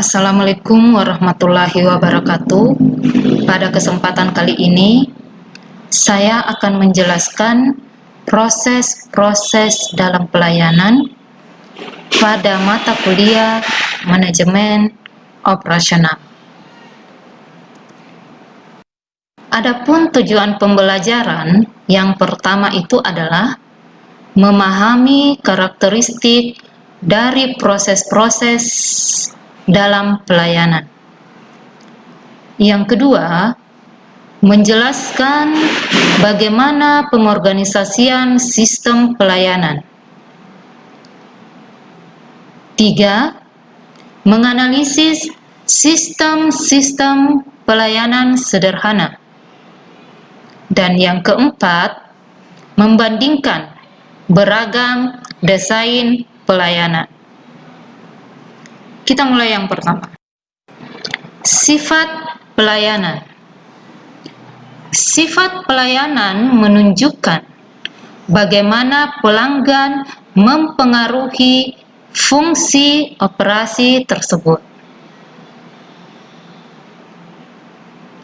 Assalamualaikum warahmatullahi wabarakatuh. Pada kesempatan kali ini, saya akan menjelaskan proses-proses dalam pelayanan pada mata kuliah Manajemen Operasional. Adapun tujuan pembelajaran yang pertama itu adalah memahami karakteristik dari proses-proses dalam pelayanan. Yang kedua, menjelaskan bagaimana pengorganisasian sistem pelayanan. 3. Menganalisis sistem-sistem pelayanan sederhana. Dan yang keempat, membandingkan beragam desain pelayanan. Kita mulai yang pertama. Sifat pelayanan. Sifat pelayanan menunjukkan bagaimana pelanggan mempengaruhi fungsi operasi tersebut.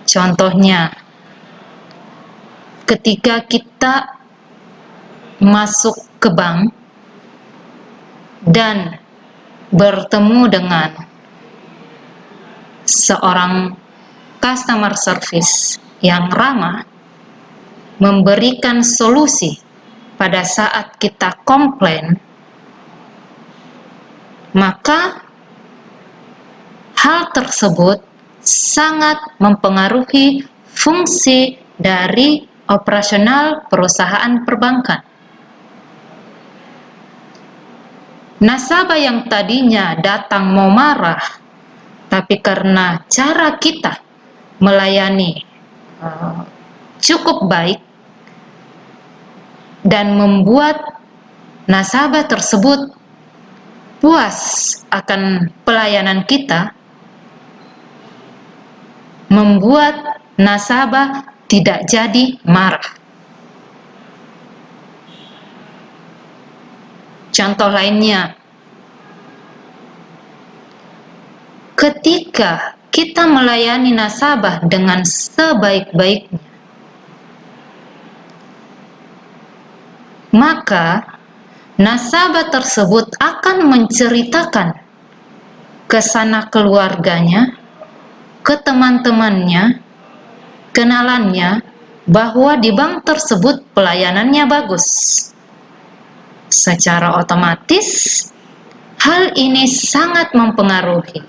Contohnya, ketika kita masuk ke bank dan bertemu dengan seorang customer service yang ramah, memberikan solusi pada saat kita komplain, maka hal tersebut sangat mempengaruhi fungsi dari operasional perusahaan perbankan. Nasabah yang tadinya datang mau marah, tapi karena cara kita melayani cukup baik dan membuat nasabah tersebut puas akan pelayanan kita, membuat nasabah tidak jadi marah. Contoh lainnya, ketika kita melayani nasabah dengan sebaik-baiknya, maka nasabah tersebut akan menceritakan ke sanak keluarganya, ke teman-temannya, kenalannya, bahwa di bank tersebut pelayanannya bagus. Secara otomatis, hal ini sangat mempengaruhi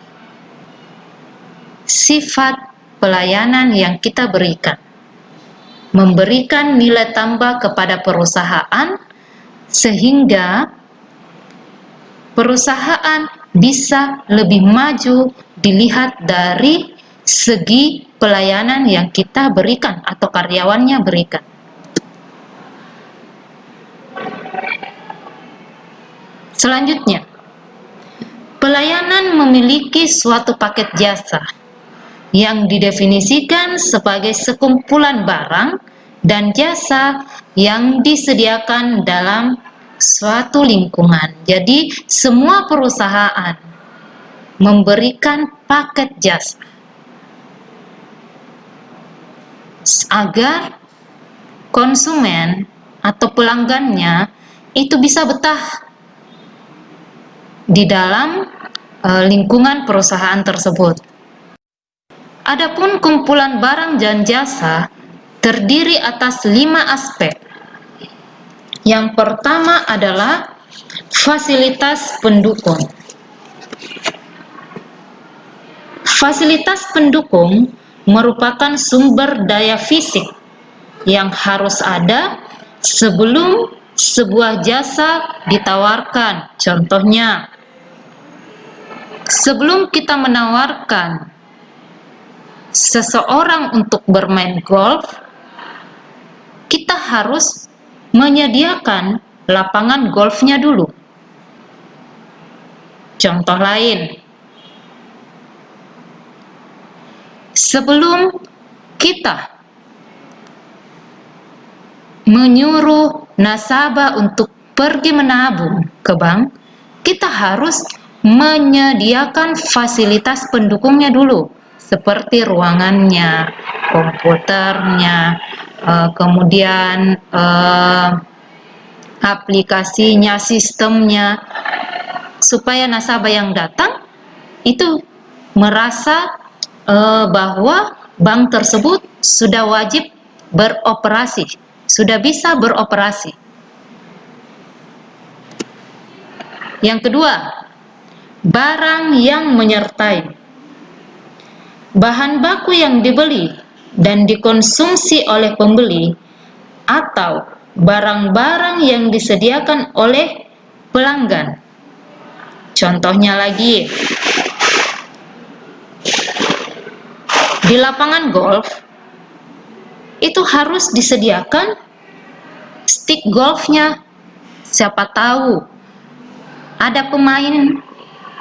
sifat pelayanan yang kita berikan, memberikan nilai tambah kepada perusahaan, sehingga perusahaan bisa lebih maju dilihat dari segi pelayanan yang kita berikan atau karyawannya berikan. Selanjutnya, pelayanan memiliki suatu paket jasa yang didefinisikan sebagai sekumpulan barang dan jasa yang disediakan dalam suatu lingkungan. Jadi, semua perusahaan memberikan paket jasa agar konsumen atau pelanggannya itu bisa betah di dalam lingkungan perusahaan tersebut. Adapun kumpulan barang dan jasa terdiri atas 5 aspek. Yang pertama adalah fasilitas pendukung. Fasilitas pendukung merupakan sumber daya fisik yang harus ada sebelum sebuah jasa ditawarkan. Contohnya, sebelum kita menawarkan seseorang untuk bermain golf, kita harus menyediakan lapangan golfnya dulu. Contoh lain, sebelum kita menyuruh nasabah untuk pergi menabung ke bank, kita harus menyediakan fasilitas pendukungnya dulu, seperti ruangannya, komputernya, kemudian aplikasinya, sistemnya, supaya nasabah yang datang itu merasa bahwa bank tersebut sudah wajib beroperasi, sudah bisa beroperasi. Yang kedua, barang yang menyertai. Bahan baku yang dibeli dan dikonsumsi oleh pembeli atau barang-barang yang disediakan oleh pelanggan. Contohnya lagi, di lapangan golf itu harus disediakan stick golfnya. Siapa tahu ada pemain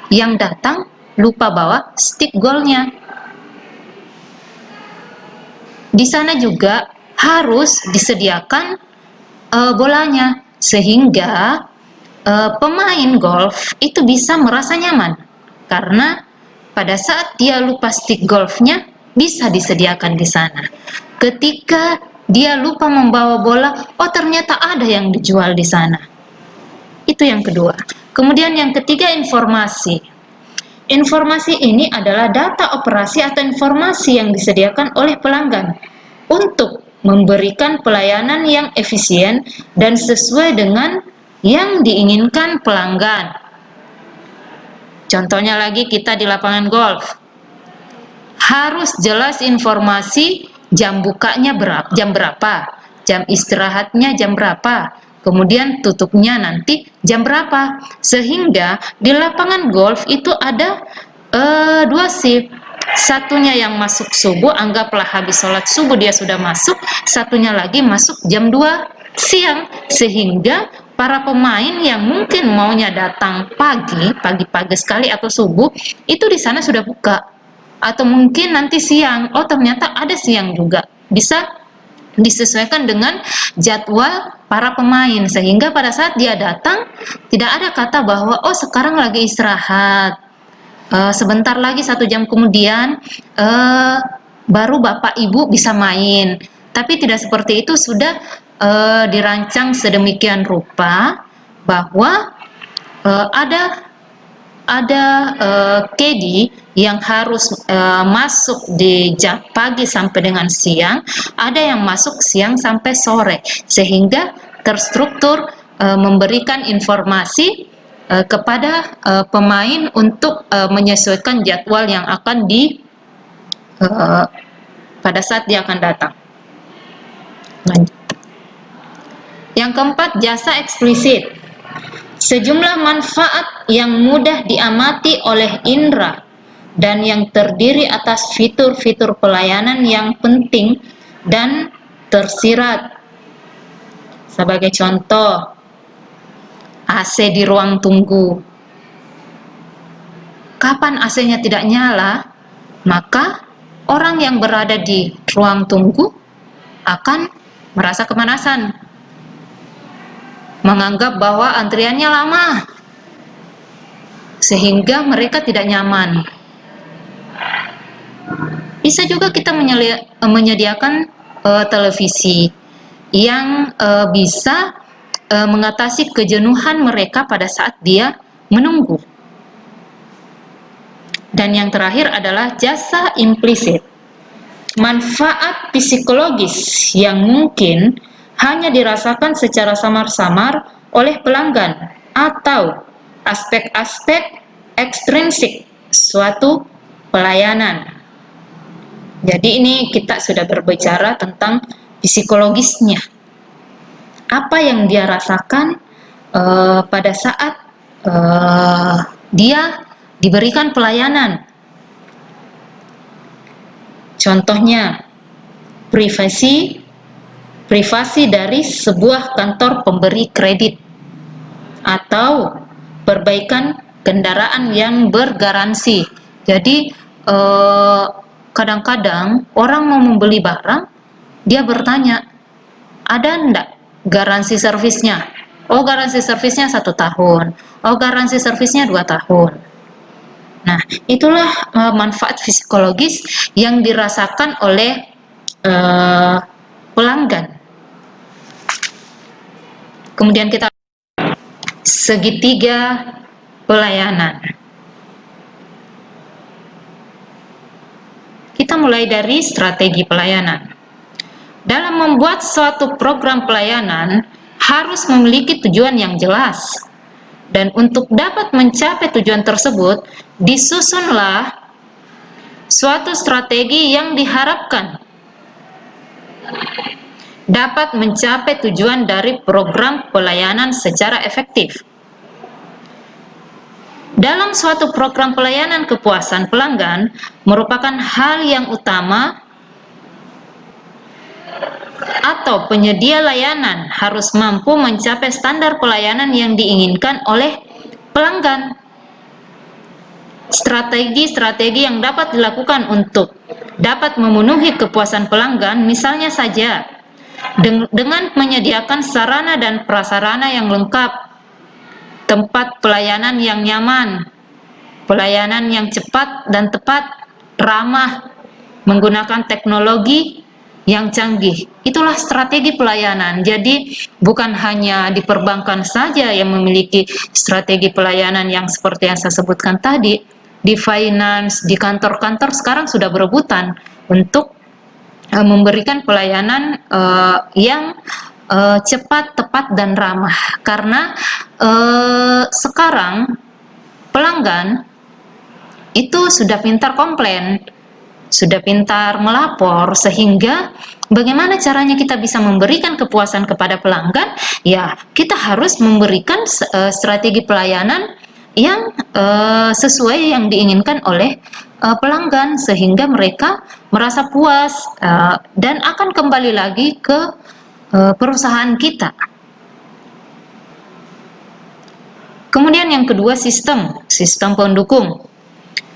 yang datang lupa bawa stick golfnya. Di sana juga harus disediakan bolanya, sehingga pemain golf itu bisa merasa nyaman, karena pada saat dia lupa stick golfnya bisa disediakan di sana. Ketika dia lupa membawa bola, oh ternyata ada yang dijual di sana. Itu yang kedua. Kemudian yang ketiga, informasi. Informasi ini adalah data operasi atau informasi yang disediakan oleh pelanggan untuk memberikan pelayanan yang efisien dan sesuai dengan yang diinginkan pelanggan. Contohnya lagi, kita di lapangan golf harus jelas informasi jam bukanya jam berapa, jam istirahatnya jam berapa, kemudian tutupnya nanti jam berapa, sehingga di lapangan golf itu ada dua shift. Satunya yang masuk subuh, anggaplah habis sholat subuh dia sudah masuk, satunya lagi masuk jam 2 siang, sehingga para pemain yang mungkin maunya datang pagi sekali atau subuh, itu di sana sudah buka. Atau mungkin nanti siang, oh ternyata ada siang juga, bisa disesuaikan dengan jadwal para pemain, sehingga pada saat dia datang tidak ada kata bahwa oh sekarang lagi istirahat, sebentar lagi 1 jam kemudian baru bapak ibu bisa main. Tapi tidak seperti itu, sudah dirancang sedemikian rupa bahwa ada caddy yang harus masuk di jam pagi sampai dengan siang, ada yang masuk siang sampai sore, sehingga terstruktur memberikan informasi kepada pemain untuk menyesuaikan jadwal yang akan pada saat dia akan datang. Lanjut. Yang keempat, jasa eksplisit. Sejumlah manfaat yang mudah diamati oleh indera dan yang terdiri atas fitur-fitur pelayanan yang penting dan tersirat. Sebagai contoh, AC di ruang tunggu. Kapan AC-nya tidak nyala, maka orang yang berada di ruang tunggu akan merasa kepanasan, menganggap bahwa antriannya lama, sehingga mereka tidak nyaman. Bisa juga kita menyediakan televisi yang bisa mengatasi kejenuhan mereka pada saat dia menunggu. Dan yang terakhir adalah jasa implisit. Manfaat psikologis yang mungkin hanya dirasakan secara samar-samar oleh pelanggan atau aspek-aspek ekstrinsik suatu pelayanan. Jadi ini kita sudah berbicara tentang psikologisnya. Apa yang dia rasakan pada saat dia diberikan pelayanan. Contohnya, privasi dari sebuah kantor pemberi kredit, atau perbaikan kendaraan yang bergaransi. Jadi kadang-kadang orang mau membeli barang, dia bertanya, ada enggak garansi servisnya? Oh, garansi servisnya 1 tahun. Oh, garansi servisnya 2 tahun. Nah, itulah manfaat psikologis yang dirasakan oleh pelanggan. Kemudian kita segitiga pelayanan. Kita mulai dari strategi pelayanan. Dalam membuat suatu program pelayanan harus memiliki tujuan yang jelas. Dan untuk dapat mencapai tujuan tersebut, disusunlah suatu strategi yang diharapkan dapat mencapai tujuan dari program pelayanan secara efektif. Dalam suatu program pelayanan, kepuasan pelanggan merupakan hal yang utama, atau penyedia layanan harus mampu mencapai standar pelayanan yang diinginkan oleh pelanggan. Strategi-strategi yang dapat dilakukan untuk dapat memenuhi kepuasan pelanggan, misalnya saja dengan menyediakan sarana dan prasarana yang lengkap, tempat pelayanan yang nyaman, pelayanan yang cepat dan tepat, ramah, menggunakan teknologi yang canggih. Itulah strategi pelayanan. Jadi bukan hanya di perbankan saja yang memiliki strategi pelayanan yang seperti yang saya sebutkan tadi. Di finance, di kantor-kantor sekarang sudah berebutan untuk memberikan pelayanan yang cepat, tepat, dan ramah. Karena sekarang pelanggan itu sudah pintar komplain, sudah pintar melapor, sehingga bagaimana caranya kita bisa memberikan kepuasan kepada pelanggan? Ya, kita harus memberikan strategi pelayanan yang sesuai yang diinginkan oleh pelanggan, sehingga mereka merasa puas dan akan kembali lagi ke perusahaan kita. Kemudian yang kedua, sistem pendukung.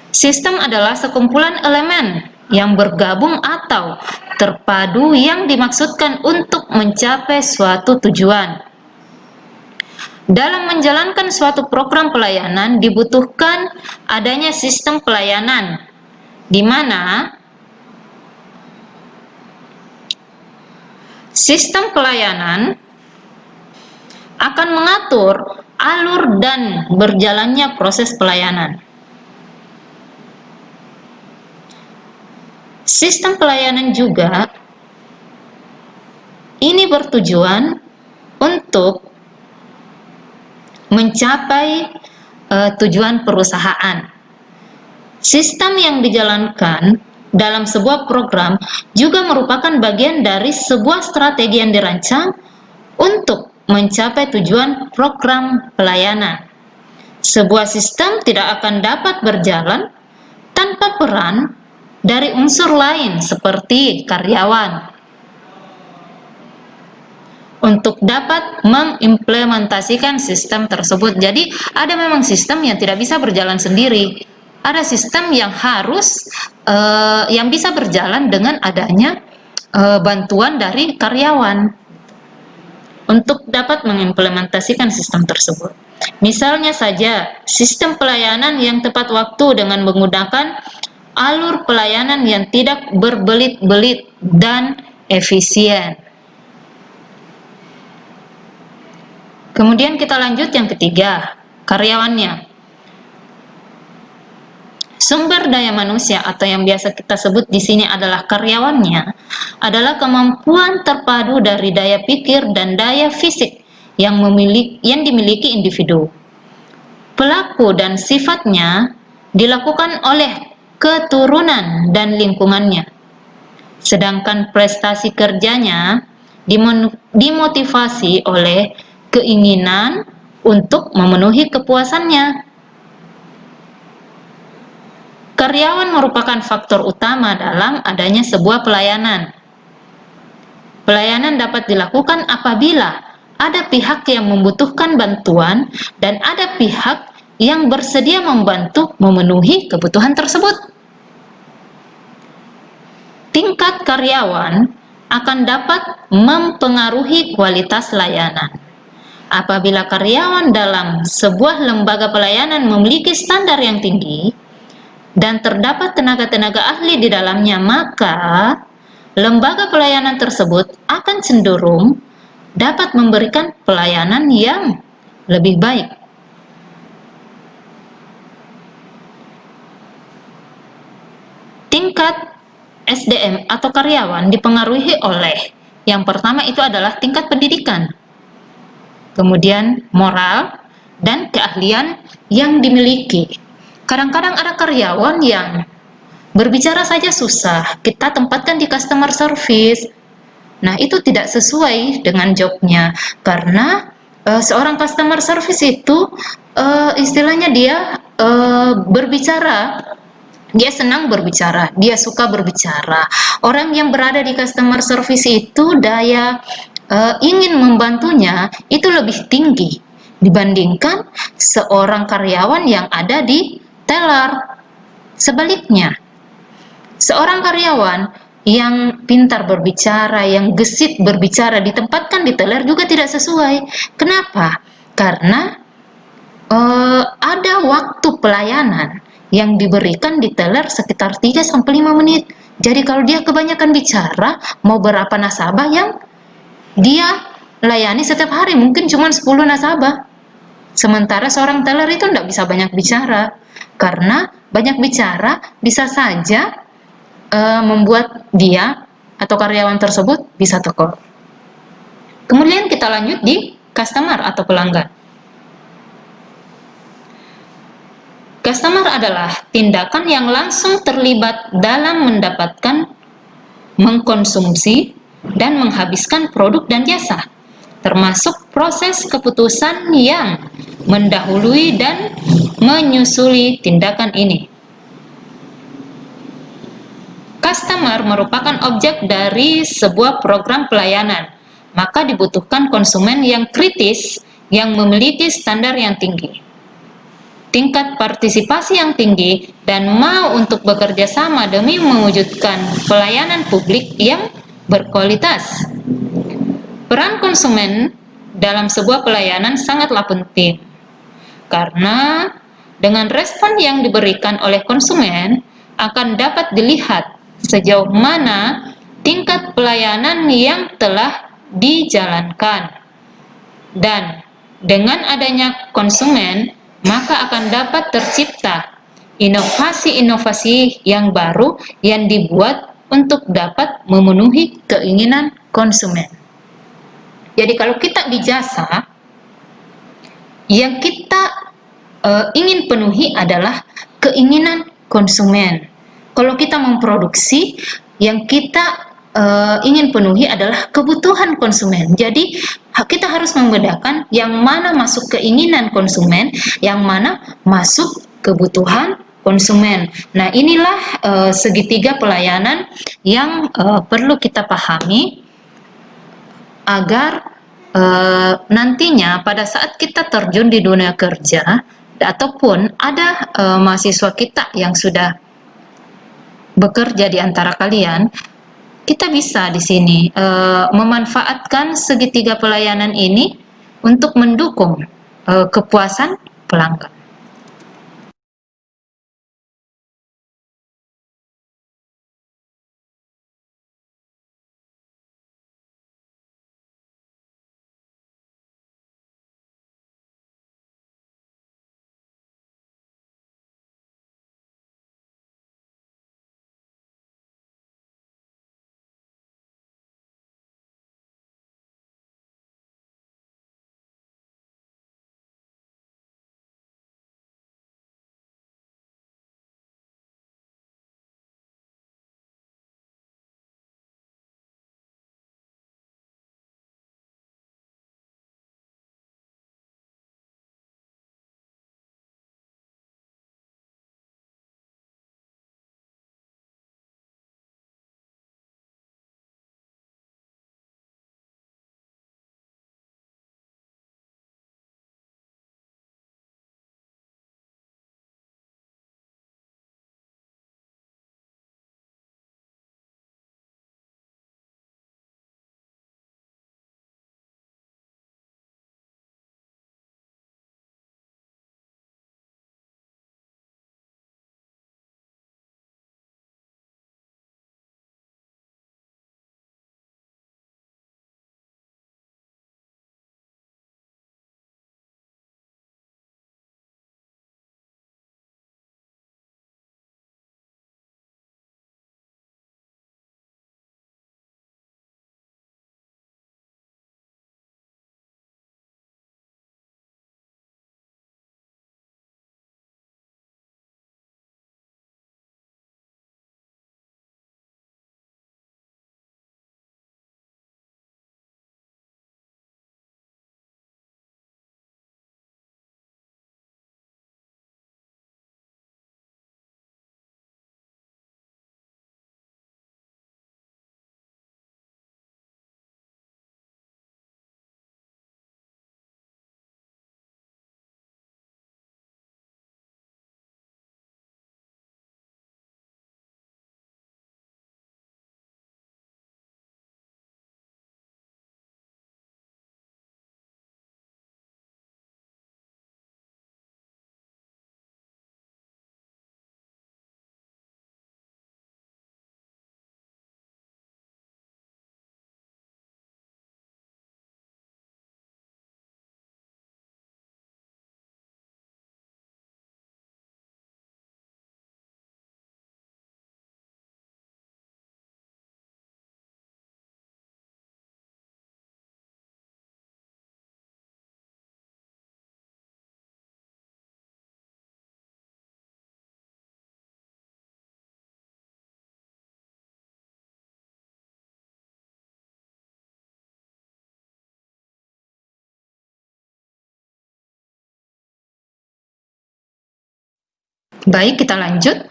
Sistem adalah sekumpulan elemen yang bergabung atau terpadu yang dimaksudkan untuk mencapai suatu tujuan. Dalam menjalankan suatu program pelayanan dibutuhkan adanya sistem pelayanan, di mana sistem pelayanan akan mengatur alur dan berjalannya proses pelayanan. Sistem pelayanan juga ini bertujuan untuk mencapai tujuan perusahaan. Sistem yang dijalankan dalam sebuah program juga merupakan bagian dari sebuah strategi yang dirancang untuk mencapai tujuan program pelayanan. Sebuah sistem tidak akan dapat berjalan tanpa peran dari unsur lain seperti karyawan untuk dapat mengimplementasikan sistem tersebut. Jadi ada memang sistem yang tidak bisa berjalan sendiri, ada sistem yang harus yang bisa berjalan dengan adanya bantuan dari karyawan untuk dapat mengimplementasikan sistem tersebut. Misalnya saja sistem pelayanan yang tepat waktu dengan menggunakan alur pelayanan yang tidak berbelit-belit dan efisien. Kemudian kita lanjut yang ketiga, karyawannya. Sumber daya manusia atau yang biasa kita sebut di sini adalah karyawannya, adalah kemampuan terpadu dari daya pikir dan daya fisik yang dimiliki individu. Pelaku dan sifatnya dilakukan oleh keturunan dan lingkungannya. Sedangkan prestasi kerjanya dimotivasi oleh keinginan untuk memenuhi kepuasannya. Karyawan merupakan faktor utama dalam adanya sebuah pelayanan. Pelayanan dapat dilakukan apabila ada pihak yang membutuhkan bantuan dan ada pihak yang bersedia membantu memenuhi kebutuhan tersebut. Tingkat karyawan akan dapat mempengaruhi kualitas layanan. Apabila karyawan dalam sebuah lembaga pelayanan memiliki standar yang tinggi, dan terdapat tenaga-tenaga ahli di dalamnya, maka lembaga pelayanan tersebut akan cenderung dapat memberikan pelayanan yang lebih baik. Tingkat SDM atau karyawan dipengaruhi oleh yang pertama itu adalah tingkat pendidikan, kemudian moral, dan keahlian yang dimiliki. Kadang-kadang ada karyawan yang berbicara saja susah, kita tempatkan di customer service. Nah, itu tidak sesuai dengan jobnya, karena seorang customer service itu istilahnya dia berbicara, dia senang berbicara, dia suka berbicara. Orang yang berada di customer service itu daya ingin membantunya itu lebih tinggi dibandingkan seorang karyawan yang ada di teller. Sebaliknya, seorang karyawan yang pintar berbicara, yang gesit berbicara, ditempatkan di teller juga tidak sesuai. Kenapa? Karena ada waktu pelayanan yang diberikan di teller sekitar 3-5 menit. Jadi kalau dia kebanyakan bicara, mau berapa nasabah yang dia layani setiap hari, mungkin cuma 10 nasabah. Sementara seorang teller itu tidak bisa banyak bicara, karena banyak bicara bisa saja membuat dia atau karyawan tersebut bisa tekor. Kemudian kita lanjut di customer atau pelanggan. Customer adalah tindakan yang langsung terlibat dalam mendapatkan, mengkonsumsi, dan menghabiskan produk dan jasa, termasuk proses keputusan yang mendahului dan menyusuli tindakan ini. Customer merupakan objek dari sebuah program pelayanan, maka dibutuhkan konsumen yang kritis yang memiliki standar yang tinggi, tingkat partisipasi yang tinggi, dan mau untuk bekerja sama demi mewujudkan pelayanan publik yang berkualitas. Peran konsumen dalam sebuah pelayanan sangatlah penting, karena dengan respon yang diberikan oleh konsumen akan dapat dilihat sejauh mana tingkat pelayanan yang telah dijalankan. Dan dengan adanya konsumen, maka akan dapat tercipta inovasi-inovasi yang baru yang dibuat untuk dapat memenuhi keinginan konsumen. Jadi kalau kita di jasa, yang kita ingin penuhi adalah keinginan konsumen. Kalau kita memproduksi, yang kita ingin penuhi adalah kebutuhan konsumen. Jadi kita harus membedakan yang mana masuk keinginan konsumen, yang mana masuk kebutuhan konsumen. Nah, inilah segitiga pelayanan yang perlu kita pahami agar nantinya pada saat kita terjun di dunia kerja, ataupun ada mahasiswa kita yang sudah bekerja di antara kalian, kita bisa di sini memanfaatkan segitiga pelayanan ini untuk mendukung kepuasan pelanggan. Baik, kita lanjut.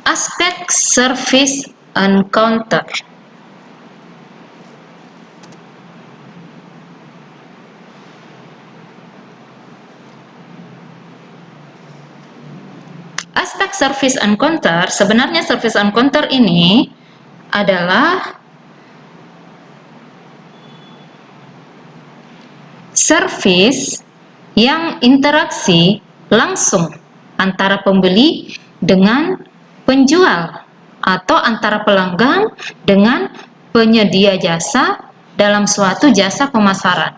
Aspek service encounter. Aspek service encounter, sebenarnya service encounter ini adalah service yang interaksi langsung antara pembeli dengan penjual atau antara pelanggan dengan penyedia jasa dalam suatu jasa pemasaran.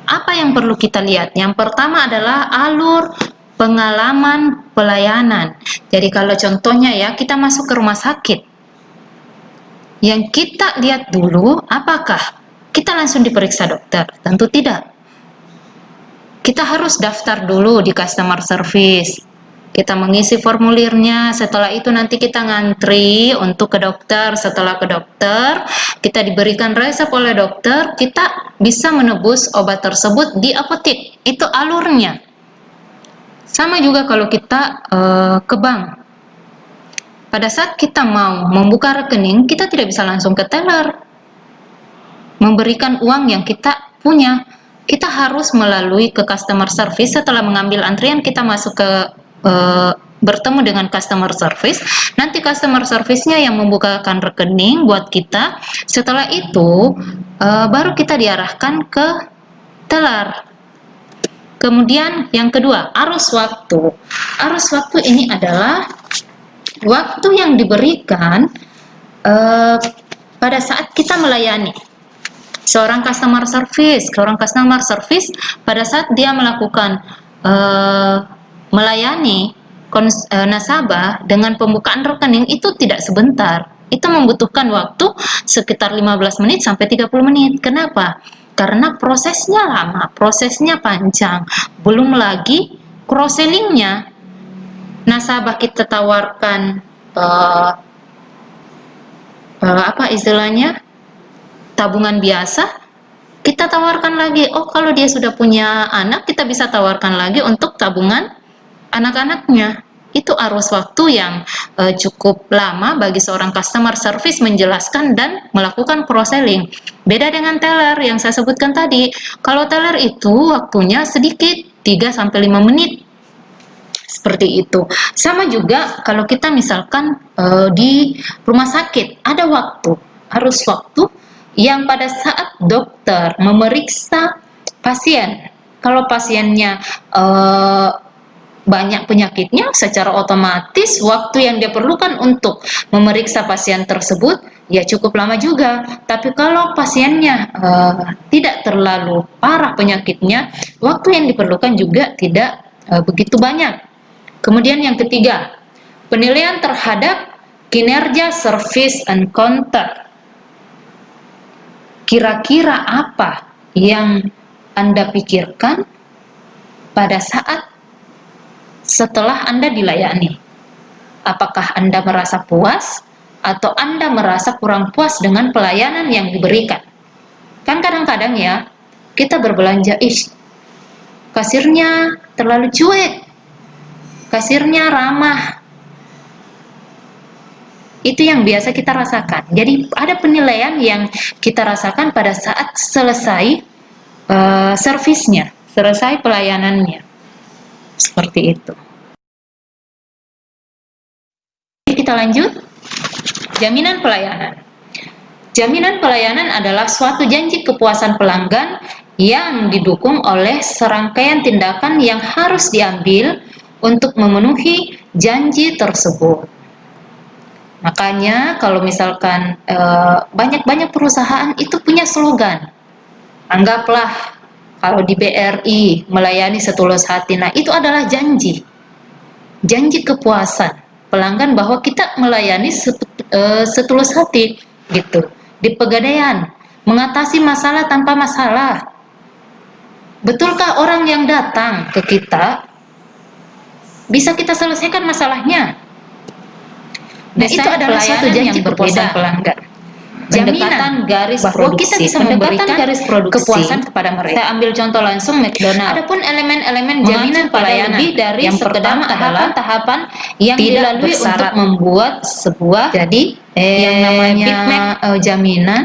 Apa yang perlu kita lihat? Yang pertama adalah alur pengalaman pelayanan. Jadi kalau contohnya ya, kita masuk ke rumah sakit. Yang kita lihat dulu, apakah kita langsung diperiksa dokter? Tentu tidak. Kita harus daftar dulu di customer service. Kita mengisi formulirnya, setelah itu nanti kita ngantri untuk ke dokter. Setelah ke dokter, kita diberikan resep oleh dokter, kita bisa menebus obat tersebut di apotek. Itu alurnya. Sama juga kalau kita ke bank. Pada saat kita mau membuka rekening, kita tidak bisa langsung ke teller memberikan uang yang kita punya. Kita harus melalui ke customer service. Setelah mengambil antrian, kita masuk ke bertemu dengan customer service. Nanti customer service-nya yang membukakan rekening buat kita. Setelah itu baru kita diarahkan ke teller. Kemudian yang kedua, arus waktu. Arus waktu ini adalah waktu yang diberikan pada saat kita melayani seorang customer service. Pada saat dia melakukan melayani nasabah dengan pembukaan rekening itu tidak sebentar. Itu membutuhkan waktu sekitar 15 menit sampai 30 menit. Kenapa? Karena prosesnya lama, prosesnya panjang. Belum lagi cross-sellingnya. Nasabah kita tawarkan apa istilahnya, tabungan biasa, kita tawarkan lagi. Oh, kalau dia sudah punya anak, kita bisa tawarkan lagi untuk tabungan anak-anaknya. Itu arus waktu yang cukup lama bagi seorang customer service menjelaskan dan melakukan cross-selling. Beda dengan teller yang saya sebutkan tadi. Kalau teller itu waktunya sedikit, 3-5 menit. Seperti itu. Sama juga kalau kita misalkan di rumah sakit, ada waktu, arus waktu yang pada saat dokter memeriksa pasien, kalau pasiennya banyak penyakitnya, secara otomatis waktu yang dia perlukan untuk memeriksa pasien tersebut ya cukup lama juga. Tapi kalau pasiennya tidak terlalu parah penyakitnya, waktu yang diperlukan juga tidak begitu banyak. Kemudian yang ketiga, penilaian terhadap kinerja service encounter. Kira-kira apa yang Anda pikirkan pada saat setelah Anda dilayani? Apakah Anda merasa puas atau Anda merasa kurang puas dengan pelayanan yang diberikan? Kan kadang-kadang ya, kita berbelanja, kasirnya terlalu cuek, kasirnya ramah. Itu yang biasa kita rasakan. Jadi ada penilaian yang kita rasakan pada saat selesai servisnya, selesai pelayanannya. Seperti itu. Kita lanjut. Jaminan pelayanan. Jaminan pelayanan adalah suatu janji kepuasan pelanggan yang didukung oleh serangkaian tindakan yang harus diambil untuk memenuhi janji tersebut. Makanya kalau misalkan banyak-banyak perusahaan itu punya slogan. Anggaplah kalau di BRI melayani setulus hati. Nah, itu adalah janji. Janji kepuasan pelanggan bahwa kita melayani setulus hati gitu. Di Pegadaian, mengatasi masalah tanpa masalah. Betulkah orang yang datang ke kita bisa kita selesaikan masalahnya? Nah, itu adalah suatu janji kepuasan pelanggan. pendekatan garis bahwa kita bisa memberikan garis produksi kepuasan kepada mereka. Saya ambil contoh langsung McDonald. Adapun elemen-elemen jaminan pelayanan lebih dari yang sekedar tahapan-tahapan yang dilalui untuk membuat sebuah yang namanya Big Mac jaminan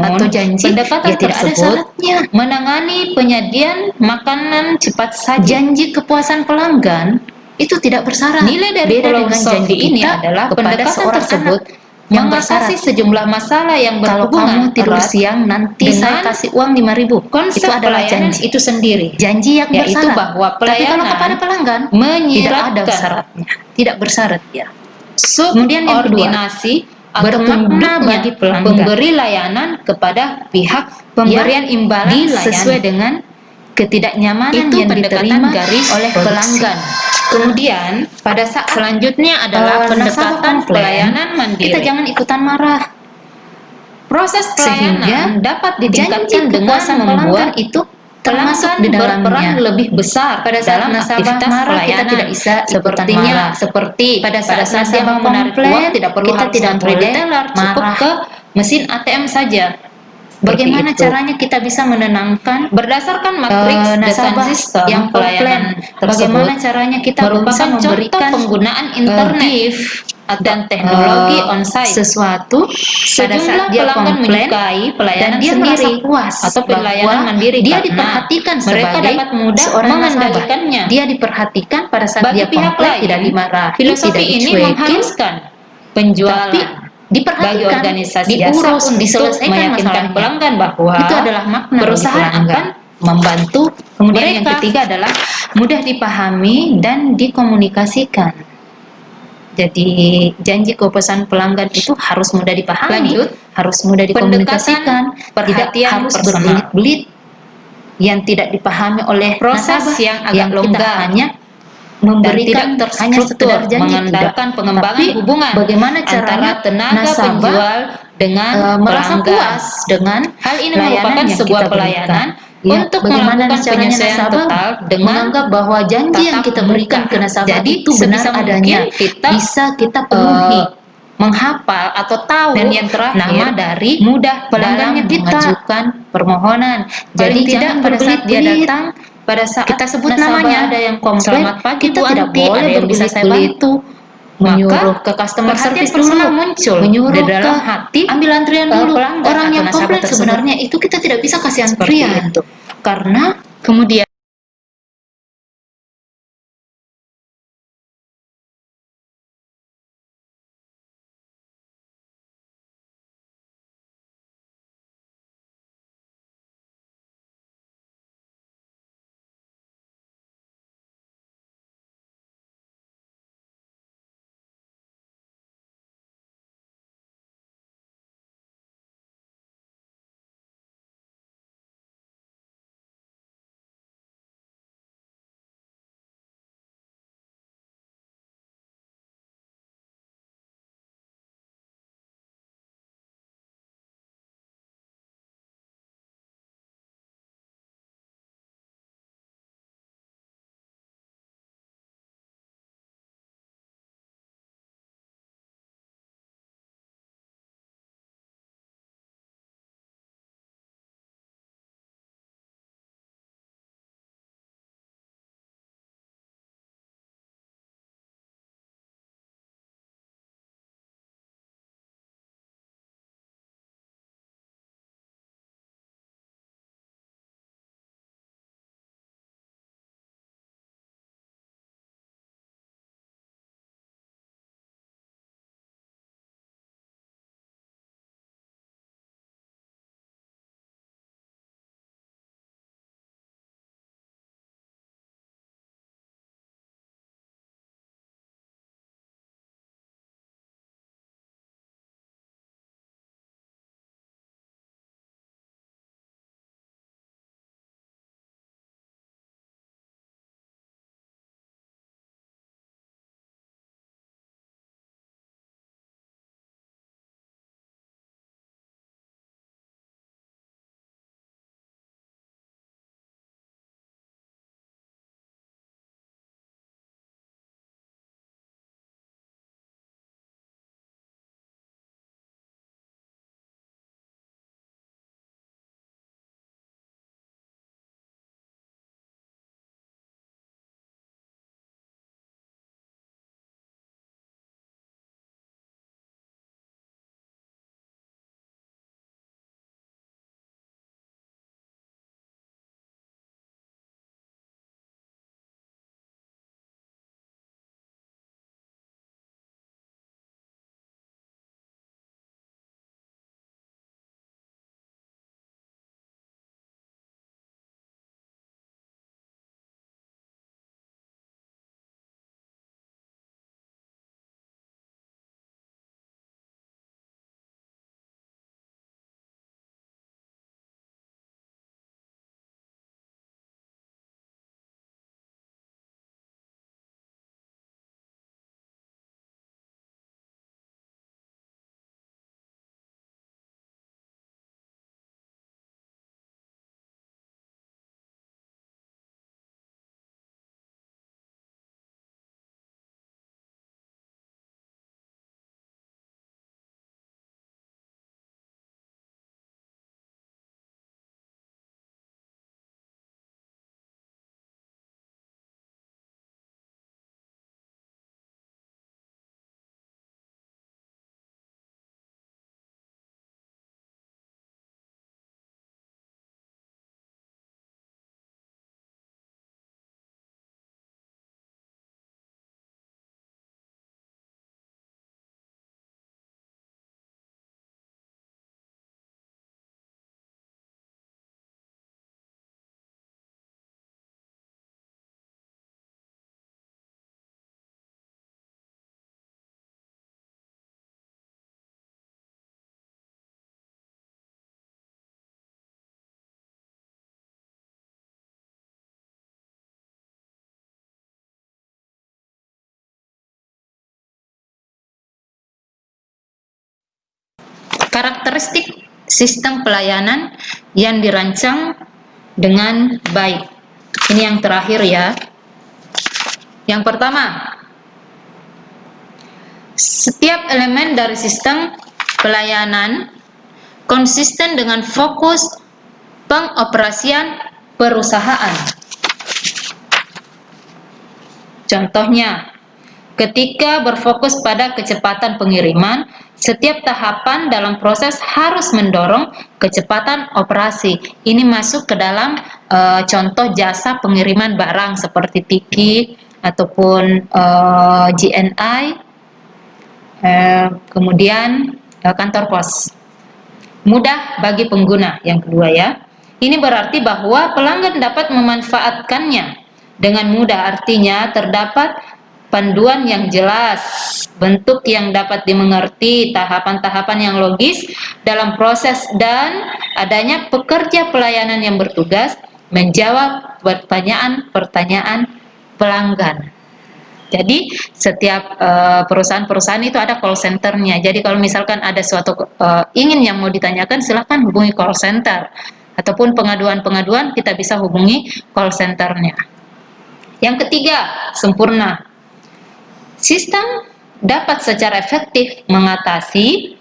atau janji pendekatan tidak ada syaratnya. Menangani penyajian makanan cepat saja. Janji kepuasan pelanggan itu tidak bersyarat. Nilai dari dengan janji ini adalah pendekatan tersebut yang mengatasi sejumlah masalah yang berhubungan. Kalau kamu tidur siang, nanti saya kasih uang 5.000. Konsep itu adalah janji itu sendiri. Janji yang yaitu bersyarat. Bahwa pelayanan, tapi kalau kepada pelanggan tidak ada syaratnya, tidak bersyarat ya. Kemudian yang koordinasi bermakna bagi pelanggan, pemberi layanan kepada pihak pemberian imbalan sesuai dengan ketidaknyamanan itu yang diterima oleh pelanggan. Kemudian pada saat selanjutnya adalah pendekatan pelayanan mandiri. Kita jangan ikutan marah. Proses pelayanan dapat ditingkatkan dengan membuat itu termasuk di dalamnya berperan lebih besar pada saat nasabah marah. Kita tidak bisa sepertinya seperti pada saat nasabah menarik uang tidak perlu kita tidak boleh cukup ke mesin ATM saja. Bagaimana caranya kita bisa menenangkan berdasarkan matriks nasabah yang pelayanan tersebut? Bagaimana caranya kita bisa memberikan penggunaan internet dan teknologi onsite sesuatu pada saat dia menyukai pelayanan dan dia merasa puas atau pelayanan mandiri dia diperhatikan mereka dapat mudah mengendalikannya. Dia diperhatikan pada saat dia komplain tidak dimarahi. Filosofi ini mengharuskan penjualan bagi organisasi diurus, diselesaikan meyakinkan pelanggan bahwa itu adalah makna perusahaan akan membantu. Kemudian yang ketiga adalah mudah dipahami dan dikomunikasikan. Jadi janji kepuasan pelanggan itu harus mudah dipahami, harus mudah dikomunikasikan, tidak harus berbelit-belit yang tidak dipahami oleh proses yang agak longgar hanya memberikan hanya sekedar janji, mengandalkan pengembangan hubungan bagaimana caranya antara tenaga penjual dengan merasa puas dengan hal ini merupakan sebuah pelayanan untuk melakukan penyesuaian total dengan menganggap bahwa janji yang kita berikan ke nasabah itu benar adanya bisa kita penuhi, menghafal atau tahu dan yang terakhir nama dari mudah pelanggannya kita mengajukan permohonan. Jadi jangan pada saat dia datang pada saat kita sebut namanya ada yang komplain, kita tidak boleh bisa saya bantu menyuruh ke customer service dulu muncul menyuruh di dalam hati ambil antrian dulu orang yang komplain sebenarnya itu kita tidak bisa kasih antrian karena kemudian Karakteristik sistem pelayanan yang dirancang dengan baik. Ini yang terakhir ya. Yang pertama, setiap elemen dari sistem pelayanan konsisten dengan fokus pengoperasian perusahaan. Contohnya, ketika berfokus pada kecepatan pengiriman, setiap tahapan dalam proses harus mendorong kecepatan operasi. Ini masuk ke dalam contoh jasa pengiriman barang seperti Tiki ataupun GNI, kemudian kantor pos. Mudah bagi pengguna, yang kedua ya. Ini berarti bahwa pelanggan dapat memanfaatkannya dengan mudah, artinya terdapat panduan yang jelas, bentuk yang dapat dimengerti, tahapan-tahapan yang logis dalam proses, dan adanya pekerja pelayanan yang bertugas menjawab pertanyaan-pertanyaan pelanggan. Jadi setiap perusahaan-perusahaan itu ada call centernya. Jadi kalau misalkan ada suatu ingin yang mau ditanyakan, silahkan hubungi call center. Ataupun pengaduan-pengaduan kita bisa hubungi call centernya. Yang ketiga, sempurna. Sistem dapat secara efektif mengatasi